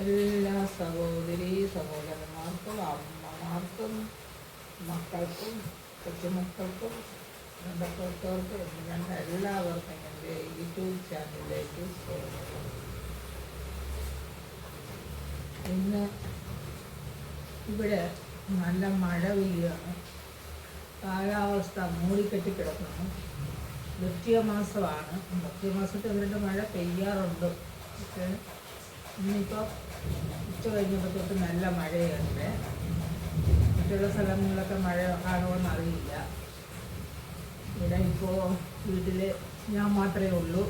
എല്ലാ സഹോദരീ സഹോദരന്മാർക്കും അമ്മമാർക്കും മക്കൾക്കും കൊച്ചുമക്കൾക്കും ബന്ധപ്പെട്ടവർക്കും ഞങ്ങൾ എല്ലാവർക്കും എൻ്റെ യൂട്യൂബ് ചാനലിലേക്ക് സ്വാഗതം. ഇന്ന് ഇവിടെ നല്ല മഴ പെയ്യുകയാണ്. കാലാവസ്ഥ മൂടിക്കെട്ടി കിടക്കുന്നു. വൃശ്ചിക മാസമാണ്. വൃശ്ചിക മാസത്തിൽ രണ്ട് മഴ പെയ്യാറുണ്ട്. പക്ഷേ ഇന്നിപ്പോൾ ഉച്ച കഴിഞ്ഞപ്പോൾ തൊട്ട് നല്ല മഴയുണ്ട്. മറ്റുള്ള സ്ഥലങ്ങളിലൊക്കെ മഴ കാണുമെന്ന് അറിയില്ല. ഇവിടെ ഇപ്പോൾ വീട്ടിൽ ഞാൻ മാത്രമേ ഉള്ളൂ.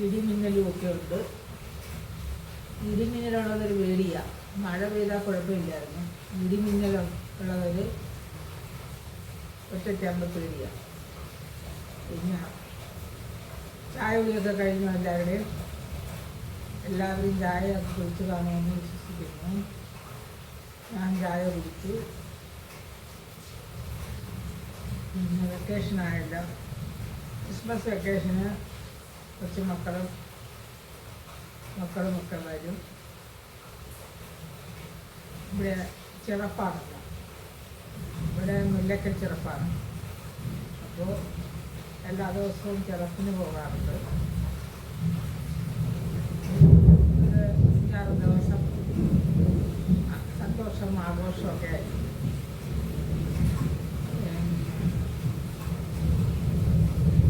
ഇടിമിന്നലും ഒക്കെ ഉണ്ട്. ഇടിമിന്നലുള്ളതൊരു പേടിയാണ്. മഴ പെയ്താൽ കുഴപ്പമില്ലായിരുന്നു. ഇടിമിന്നലും ഉള്ളതൊരു ഒറ്റയ്ക്കാകുമ്പോൾ പേടിയാണ്. പിന്നെ ചായ കുടിയൊക്കെ കഴിഞ്ഞു. എല്ലാവരും ചായ ഒക്കെ കുടിച്ച് കാണുമെന്ന് വിശ്വസിക്കുന്നു. ഞാൻ ചായ കുടിച്ചു. പിന്നെ വെക്കേഷനായില്ല. ക്രിസ്മസ് വെക്കേഷന് കുറച്ച് മക്കളും ഒക്കെ വരും. ഇവിടെ ചിറപ്പാണല്ലോ, ഇവിടെ മുല്ലക്കൽ ചിറപ്പാണ്. അപ്പോൾ എല്ലാ ദിവസവും ചിറപ്പിന് പോകാറുണ്ട്. ഒരു 5-6 ദിവസം സന്തോഷം ആഘോഷമൊക്കെ ആയിരിക്കും.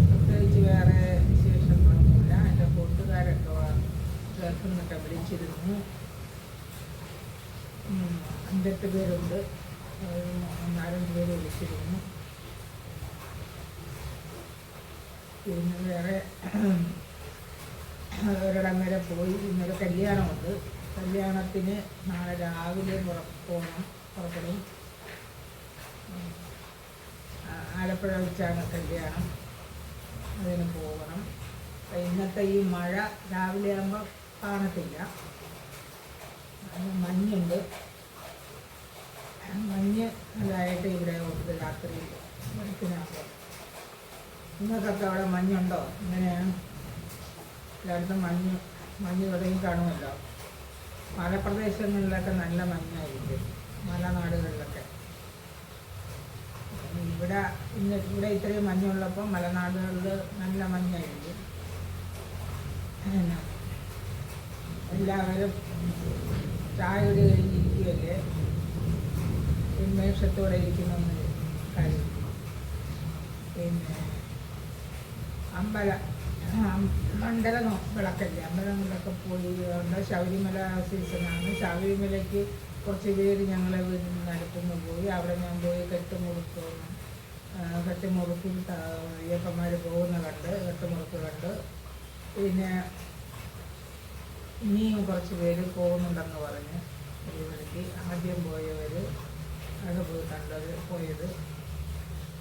പ്രത്യേകിച്ച് വേറെ വിശേഷങ്ങളൊന്നുമില്ല. എൻ്റെ കൂട്ടുകാരൊക്കെ ഗൾഫിൽ നിന്നൊക്കെ വിളിച്ചിരുന്നു. 5-8 പേരുണ്ട്. 4-5 പേര് വിളിച്ചിരുന്നു. പിന്നെ വേറെ ഒരിടം വരെ പോയി. ഇന്നൊരു കല്യാണമുണ്ട്. കല്യാണത്തിന് നാളെ രാവിലെ പുറപ്പെടും. ആലപ്പുഴ വെച്ചാണ് കല്യാണം. അതിന് പോകണം. ഇന്നത്തെ ഈ മഴ രാവിലെ ആകുമ്പോൾ കാണത്തില്ല. മഞ്ഞുണ്ട്. മഞ്ഞ് അതായിട്ട് ഇവിടെ ഉണ്ട്. രാത്രി വെളുപ്പിനാകുമ്പോൾ നിങ്ങൾക്കൊക്കെ അവിടെ മഞ്ഞുണ്ടോ? ഇങ്ങനെയാണ് എല്ലായിടത്തും മഞ്ഞ് തുടങ്ങി കാണുമല്ലോ. മലപ്രദേശങ്ങളിലൊക്കെ നല്ല മഞ്ഞായിരിക്കും, മലനാടുകളിലൊക്കെ. ഇവിടെ ഇത്രയും മഞ്ഞുള്ളപ്പോൾ മലനാടുകളിൽ നല്ല മഞ്ഞായിരിക്കും. എല്ലാവരും ചായ കുടി കഴിഞ്ഞിരിക്കുകയല്ലേ, ഉന്മേഷത്തോടെ ഇരിക്കുന്നെന്ന് കാര്യം. പിന്നെ മണ്ഡല വിളക്കല്ലേ, അമ്പലങ്ങളിലൊക്കെ പോയി. ശബരിമല സീസണാണ്. ശബരിമലയ്ക്ക് കുറച്ച് പേര് ഞങ്ങളെ വീടിൽ നിന്ന് അടുത്തുനിന്ന് പോയി. അവിടെ ഞാൻ പോയി കെട്ടുമുറുക്കിൽ അയ്യപ്പന്മാർ പോകുന്ന കെട്ടുമുറുക്ക് കണ്ട്. പിന്നെ ഇനിയും കുറച്ച് പേര് പോകുന്നുണ്ടെന്ന് പറഞ്ഞ് ശബരിമലയ്ക്ക് ആദ്യം പോയവർ അവിടെ പോയി പോയത്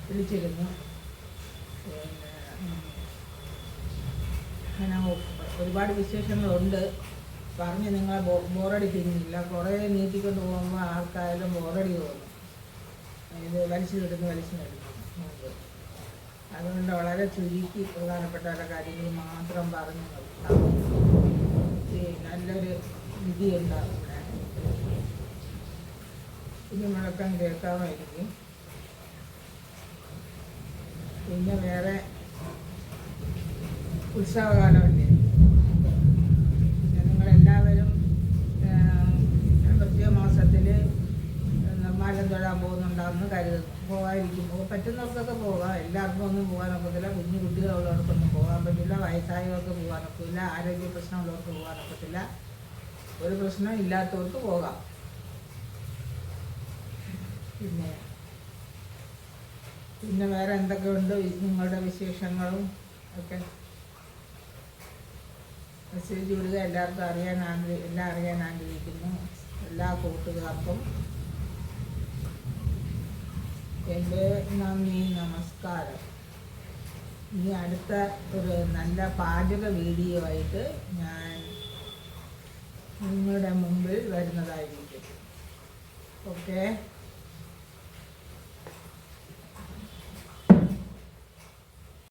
വിളിച്ചിരുന്നു. പിന്നെ അങ്ങനെ ഒരുപാട് വിശേഷങ്ങളുണ്ട്. പറഞ്ഞ് നിങ്ങളെ ബോറടിപ്പിക്കുന്നില്ല. കുറേ നീട്ടിക്കൊണ്ട് പോകുമ്പോൾ ആർക്കായാലും ബോറടി തോന്നും. ഇത് വലിച്ചു കിട്ടുന്നു. അതുകൊണ്ട് വളരെ ചുരുക്കി പ്രധാനപ്പെട്ട പല കാര്യങ്ങൾ മാത്രം പറഞ്ഞു നിർത്താം. നല്ലൊരു വിധിയുണ്ടാവും. ഇനി മുഴക്കം കേൾക്കാമായിരിക്കും. പിന്നെ വേറെ ഉത്സവകാലമല്ലേ, നിങ്ങളെല്ലാവരും വൃശ്ചിക മാസത്തിൽ മാലം തൊഴാൻ പോകുന്നുണ്ടാകുമെന്ന് കരുതുന്നു. പോകാതിരിക്കുമ്പോൾ പറ്റുന്നവർക്കൊക്കെ പോകാം. എല്ലാവർക്കും ഒന്നും പോകാനൊക്കത്തില്ല. കുഞ്ഞു കുട്ടികളുള്ളവർക്കൊന്നും പോകാൻ പറ്റില്ല. വയസ്സായവർക്ക് പോകാനൊക്കില്ല. ആരോഗ്യ പ്രശ്നമുള്ളവർക്ക് പോകാനൊക്കത്തില്ല. ഒരു പ്രശ്നം ഇല്ലാത്തവർക്ക് പോകാം. പിന്നെ വേറെ എന്തൊക്കെയുണ്ട് നിങ്ങളുടെ വിശേഷങ്ങളും ഒക്കെ മെസ്സേജ് വിടുക. എല്ലാവർക്കും അറിയാൻ ആഗ്രഹിക്കുന്നു. എല്ലാ കൂട്ടുകാർക്കും എൻ്റെ നന്ദി, നമസ്കാരം. ഇനി അടുത്ത ഒരു നല്ല പാചക വീഡിയോ ആയിട്ട് ഞാൻ നിങ്ങളുടെ മുമ്പിൽ വരുന്നതായിരിക്കും. ഓക്കെ.